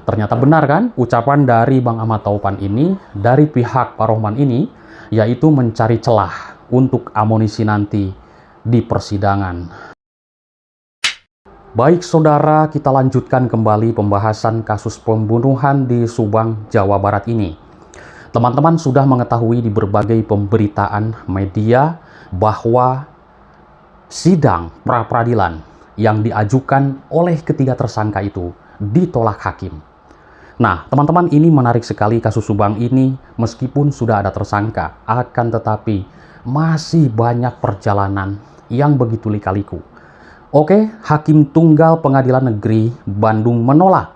Ternyata benar kan ucapan dari Bang Ahmad Taupan ini, dari pihak Pak Rohman ini, yaitu mencari celah untuk amunisi nanti di persidangan. Baik saudara, kita lanjutkan kembali pembahasan kasus pembunuhan di Subang, Jawa Barat ini. Teman-teman sudah mengetahui di berbagai pemberitaan media bahwa sidang pra-peradilan yang diajukan oleh ketiga tersangka itu ditolak hakim. Nah, teman-teman, ini menarik sekali kasus Subang ini, meskipun sudah ada tersangka, akan tetapi masih banyak perjalanan yang begitu lika-liku. Oke, Hakim Tunggal Pengadilan Negeri Bandung menolak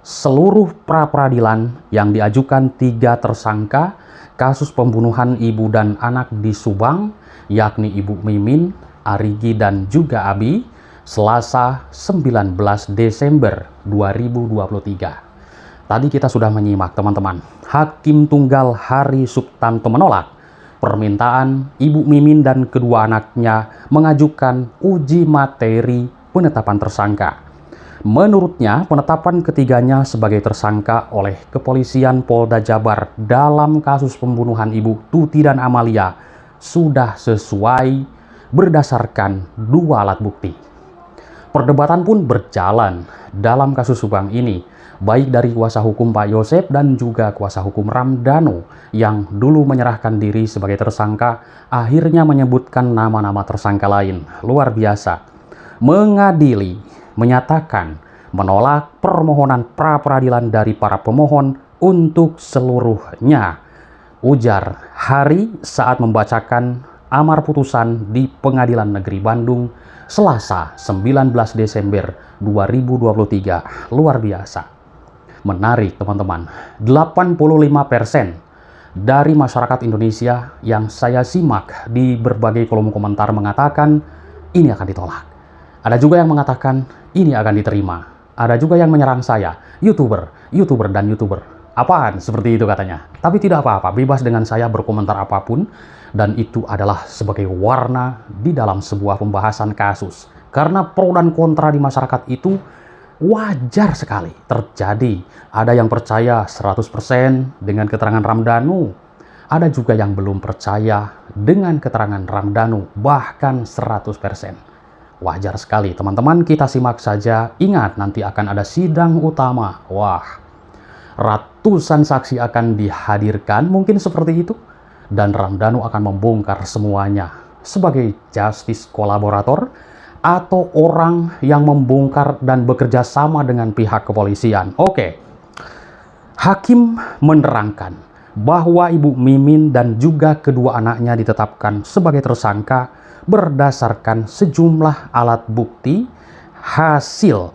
seluruh pra-peradilan yang diajukan tiga tersangka kasus pembunuhan ibu dan anak di Subang, yakni Ibu Mimin, Arigi, dan juga Abi, Selasa 19 Desember 2023. Tadi kita sudah menyimak, teman-teman. Hakim Tunggal Hari Sutanto menolak permintaan Ibu Mimin dan kedua anaknya mengajukan uji materi penetapan tersangka. Menurutnya, penetapan ketiganya sebagai tersangka oleh Kepolisian Polda Jabar dalam kasus pembunuhan Ibu Tuti dan Amalia sudah sesuai berdasarkan dua alat bukti. Perdebatan pun berjalan dalam kasus Subang ini, baik dari kuasa hukum Pak Yosep dan juga kuasa hukum Ramdhanu yang dulu menyerahkan diri sebagai tersangka, akhirnya menyebutkan nama-nama tersangka lain. Luar biasa. Mengadili, menyatakan menolak permohonan pra-peradilan dari para pemohon untuk seluruhnya. Ujar Hari saat membacakan amar putusan di Pengadilan Negeri Bandung Selasa 19 Desember 2023. Luar biasa. Menarik, teman-teman. 85% dari masyarakat Indonesia yang saya simak di berbagai kolom komentar mengatakan ini akan ditolak. Ada juga yang mengatakan ini akan diterima. Ada juga yang menyerang saya, YouTuber dan YouTuber. Apaan? Seperti itu katanya. Tapi tidak apa-apa, bebas dengan saya berkomentar apapun. Dan itu adalah sebagai warna di dalam sebuah pembahasan kasus. Karena pro dan kontra di masyarakat itu wajar sekali terjadi. Ada yang percaya 100% dengan keterangan Ramdhanu. Ada juga yang belum percaya dengan keterangan Ramdhanu, bahkan 100%. Wajar sekali, teman-teman, kita simak saja. Ingat, nanti akan ada sidang utama. Wah, ratusan saksi akan dihadirkan, mungkin seperti itu. Dan Ramdhanu akan membongkar semuanya sebagai justice kolaborator atau orang yang membongkar dan bekerja sama dengan pihak kepolisian. Oke. Hakim menerangkan bahwa Ibu Mimin dan juga kedua anaknya ditetapkan sebagai tersangka berdasarkan sejumlah alat bukti, hasil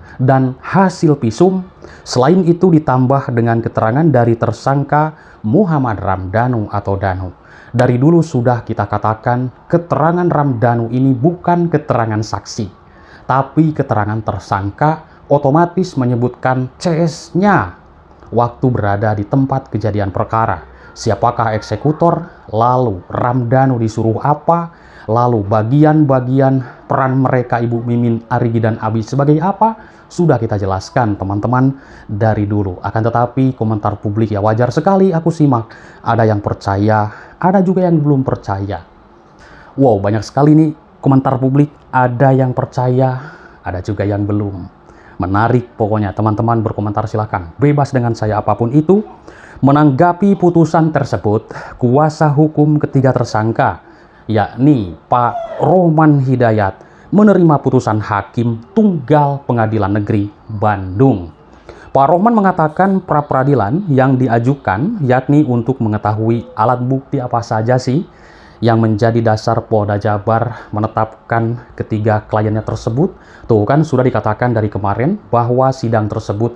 visum. Selain itu ditambah dengan keterangan dari tersangka Muhammad Ramdhanu atau Danu. Dari dulu sudah kita katakan keterangan Ramdhanu ini bukan keterangan saksi, tapi keterangan tersangka, otomatis menyebutkan CS-nya waktu berada di tempat kejadian perkara. Siapakah eksekutor, lalu Ramdhanu disuruh apa, lalu bagian-bagian peran mereka Ibu Mimin, Arigi, dan Abi sebagai apa, sudah kita jelaskan, teman-teman, dari dulu. Akan tetapi komentar publik ya wajar sekali aku simak. Ada yang percaya, ada juga yang belum percaya. Wow, banyak sekali nih komentar publik. Ada yang percaya, ada juga yang belum. Menarik pokoknya, teman-teman berkomentar silahkan. Bebas dengan saya apapun itu. Menanggapi putusan tersebut, kuasa hukum ketiga tersangka, yakni Pak Rohman Hidayat, menerima putusan Hakim Tunggal Pengadilan Negeri Bandung. Pak Rohman mengatakan pra-peradilan yang diajukan yakni untuk mengetahui alat bukti apa saja sih yang menjadi dasar Polda Jabar menetapkan ketiga kliennya tersebut. Tuh kan sudah dikatakan dari kemarin bahwa sidang tersebut,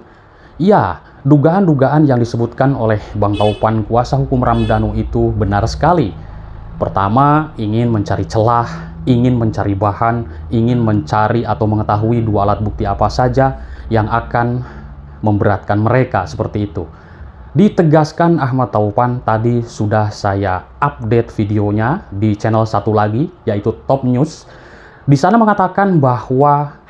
ya, dugaan-dugaan yang disebutkan oleh Bang Taupan kuasa hukum Ramdhanu itu benar sekali. Pertama, ingin mencari celah, ingin mencari bahan, ingin mencari atau mengetahui dua alat bukti apa saja yang akan memberatkan mereka, seperti itu. Ditegaskan Ahmad Taupan, tadi sudah saya update videonya di channel satu lagi, yaitu Top News. Di sana mengatakan bahwa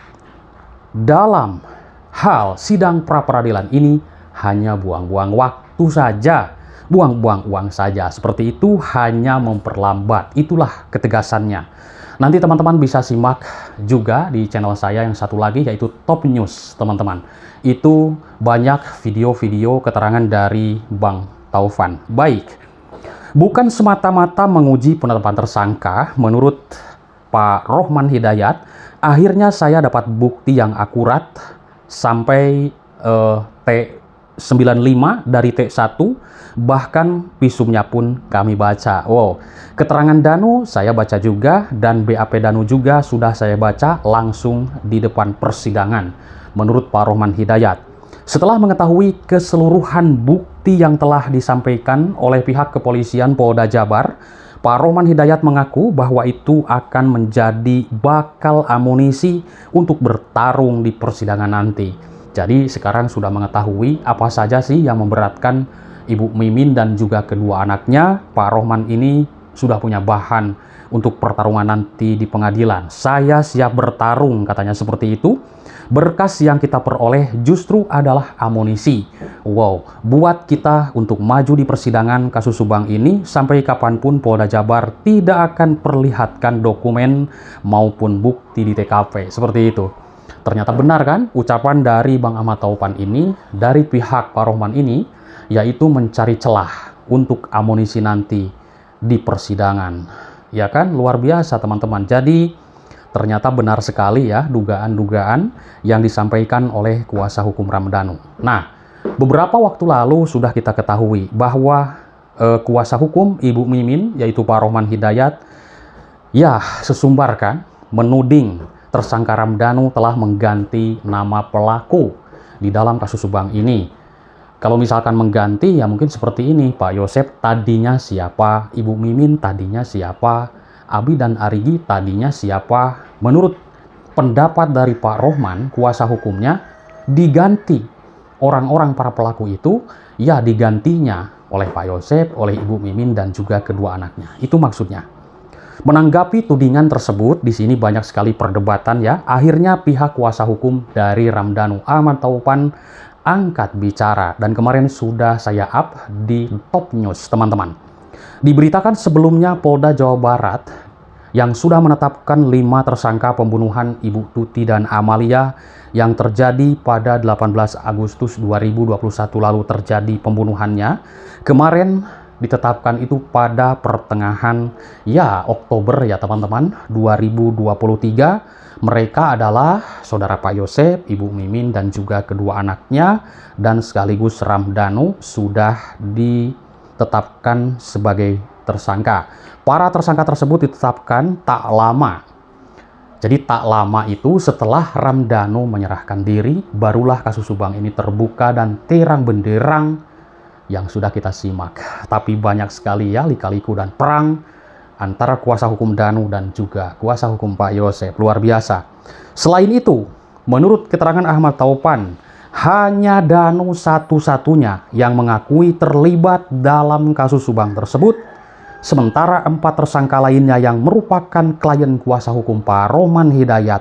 dalam hal sidang pra-peradilan ini hanya buang-buang waktu saja, buang-buang uang saja. Seperti itu hanya memperlambat. Itulah ketegasannya. Nanti teman-teman bisa simak juga di channel saya yang satu lagi, yaitu Top News, teman-teman. Itu banyak video-video keterangan dari Bang Taufan. Baik, bukan semata-mata menguji penetapan tersangka, menurut Pak Rohman Hidayat, akhirnya saya dapat bukti yang akurat sampai T95 dari T1, bahkan visumnya pun kami baca. Wow, keterangan Danu saya baca juga, dan BAP Danu juga sudah saya baca langsung di depan persidangan, menurut Pak Rohman Hidayat. Setelah mengetahui keseluruhan bukti yang telah disampaikan oleh pihak kepolisian Polda Jabar, Pak Rohman Hidayat mengaku bahwa itu akan menjadi bakal amunisi untuk bertarung di persidangan nanti. Jadi sekarang sudah mengetahui apa saja sih yang memberatkan Ibu Mimin dan juga kedua anaknya. Pak Rohman ini sudah punya bahan untuk pertarungan nanti di pengadilan. Saya siap bertarung, katanya seperti itu. Berkas yang kita peroleh justru adalah amunisi. Wow, buat kita untuk maju di persidangan kasus Subang ini sampai kapanpun Polda Jabar tidak akan perlihatkan dokumen maupun bukti di TKP. Seperti itu. Ternyata benar kan ucapan dari Bang Ahmad Taufan ini, dari pihak Pak Rohman ini, yaitu mencari celah untuk amunisi nanti di persidangan. Ya kan, luar biasa teman-teman. Jadi ternyata benar sekali ya dugaan-dugaan yang disampaikan oleh kuasa hukum Ramdhanu. Nah, beberapa waktu lalu sudah kita ketahui bahwa kuasa hukum Ibu Mimin, yaitu Pak Rohman Hidayat, ya sesumbar kan, menuding tersangka Ramdhanu telah mengganti nama pelaku di dalam kasus Subang ini. Kalau misalkan mengganti, ya mungkin seperti ini. Pak Yosep tadinya siapa, Ibu Mimin tadinya siapa, Abi dan Arigi tadinya siapa. Menurut pendapat dari Pak Rohman, kuasa hukumnya, diganti orang-orang para pelaku itu, ya digantinya oleh Pak Yosep, oleh Ibu Mimin dan juga kedua anaknya. Itu maksudnya. Menanggapi tudingan tersebut, di sini banyak sekali perdebatan ya. Akhirnya pihak kuasa hukum dari Ramdhanu, Ahmad Taufan, angkat bicara, dan kemarin sudah saya up di Top News, teman-teman. Diberitakan sebelumnya Polda Jawa Barat yang sudah menetapkan 5 tersangka pembunuhan Ibu Tuti dan Amalia yang terjadi pada 18 Agustus 2021 lalu terjadi pembunuhannya. Kemarin ditetapkan itu pada pertengahan ya Oktober ya teman-teman 2023. Mereka adalah saudara Pak Yosep, Ibu Mimin dan juga kedua anaknya, dan sekaligus Ramdhanu sudah ditetapkan sebagai tersangka. Para tersangka tersebut ditetapkan tak lama. Jadi tak lama itu setelah Ramdhanu menyerahkan diri, barulah kasus Subang ini terbuka dan terang benderang yang sudah kita simak. Tapi banyak sekali ya lika-liku dan perang antara kuasa hukum Danu dan juga kuasa hukum Pak Yosep. Luar biasa. Selain itu, menurut keterangan Ahmad Taufan, hanya Danu satu-satunya yang mengakui terlibat dalam kasus Subang tersebut, sementara 4 tersangka lainnya yang merupakan klien kuasa hukum Pak Rohman Hidayat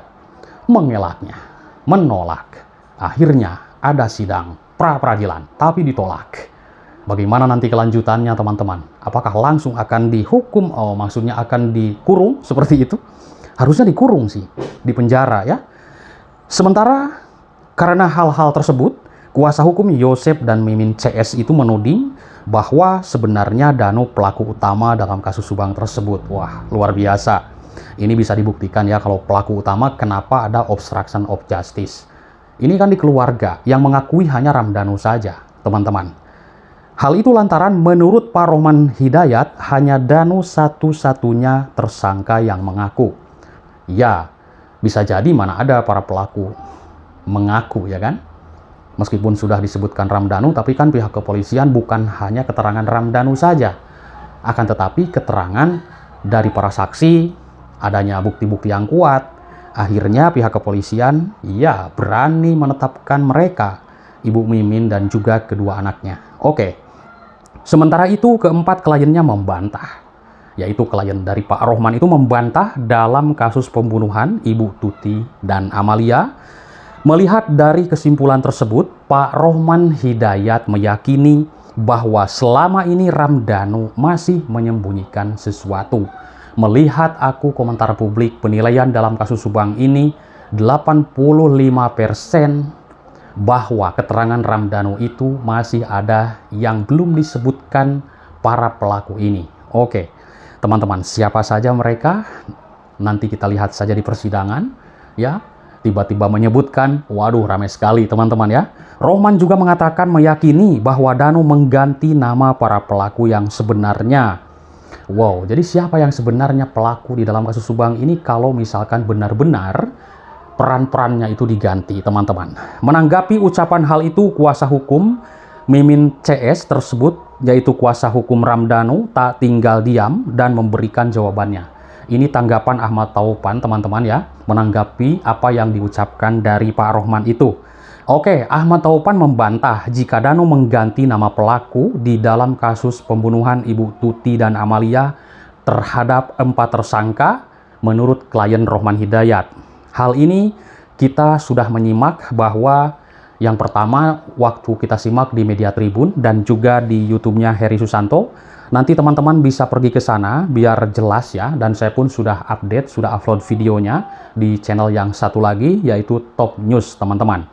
mengelaknya, menolak. Akhirnya ada sidang pra-peradilan, tapi ditolak. Bagaimana nanti kelanjutannya teman-teman? Apakah langsung akan dihukum? Oh, maksudnya akan dikurung seperti itu? Harusnya dikurung sih, di penjara ya. Sementara karena hal-hal tersebut, kuasa hukum Yosep dan Mimin CS itu menuding bahwa sebenarnya Danu pelaku utama dalam kasus Subang tersebut. Wah, luar biasa. Ini bisa dibuktikan ya kalau pelaku utama kenapa ada obstruction of justice. Ini kan di keluarga yang mengakui hanya Ramdhanu saja, teman-teman. Hal itu lantaran menurut Pak Rohman Hidayat hanya Danu satu-satunya tersangka yang mengaku. Ya, bisa jadi mana ada para pelaku mengaku ya kan? Meskipun sudah disebutkan Ramdhanu, tapi kan pihak kepolisian bukan hanya keterangan Ramdhanu saja. Akan tetapi keterangan dari para saksi, adanya bukti-bukti yang kuat. Akhirnya pihak kepolisian ya berani menetapkan mereka, Ibu Mimin dan juga kedua anaknya. Oke. Sementara itu keempat kliennya membantah, yaitu klien dari Pak Rohman itu membantah dalam kasus pembunuhan Ibu Tuti dan Amalia. Melihat dari kesimpulan tersebut, Pak Rohman Hidayat meyakini bahwa selama ini Ramdhanu masih menyembunyikan sesuatu. Melihat aku komentar publik penilaian dalam kasus Subang ini, 85% bahwa keterangan Ramdhanu itu masih ada yang belum disebutkan para pelaku ini. Oke, teman-teman, siapa saja mereka? Nanti kita lihat saja di persidangan, ya. Tiba-tiba menyebutkan, waduh ramai sekali teman-teman ya. Rohman juga mengatakan meyakini bahwa Dhanu mengganti nama para pelaku yang sebenarnya. Wow, jadi siapa yang sebenarnya pelaku di dalam kasus Subang ini kalau misalkan benar-benar peran-perannya itu diganti, teman-teman. Menanggapi ucapan hal itu, kuasa hukum Mimin CS tersebut, yaitu kuasa hukum Ramdhanu, tak tinggal diam dan memberikan jawabannya. Ini tanggapan Ahmad Taupan, teman-teman ya, menanggapi apa yang diucapkan dari Pak Rohman itu. Oke, Ahmad Taupan membantah jika Dhanu mengganti nama pelaku di dalam kasus pembunuhan Ibu Tuti dan Amalia terhadap 4 tersangka menurut klien Rohman Hidayat. Hal ini kita sudah menyimak bahwa yang pertama waktu kita simak di Media Tribun dan juga di YouTube-nya Heri Susanto. Nanti teman-teman bisa pergi ke sana biar jelas ya, dan saya pun sudah update, sudah upload videonya di channel yang satu lagi yaitu Top News, teman-teman.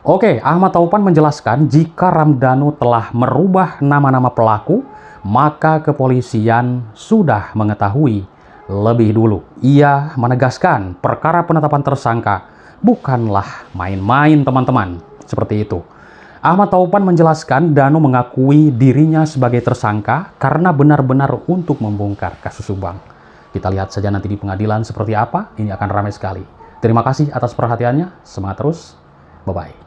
Oke, Ahmad Taupan menjelaskan jika Ramdhanu telah merubah nama-nama pelaku, maka kepolisian sudah mengetahui lebih dulu. Ia menegaskan perkara penetapan tersangka bukanlah main-main, teman-teman. Seperti itu. Ahmad Taupan menjelaskan Dhanu mengakui dirinya sebagai tersangka karena benar-benar untuk membongkar kasus Subang. Kita lihat saja nanti di pengadilan seperti apa, ini akan ramai sekali. Terima kasih atas perhatiannya, semangat terus, bye-bye.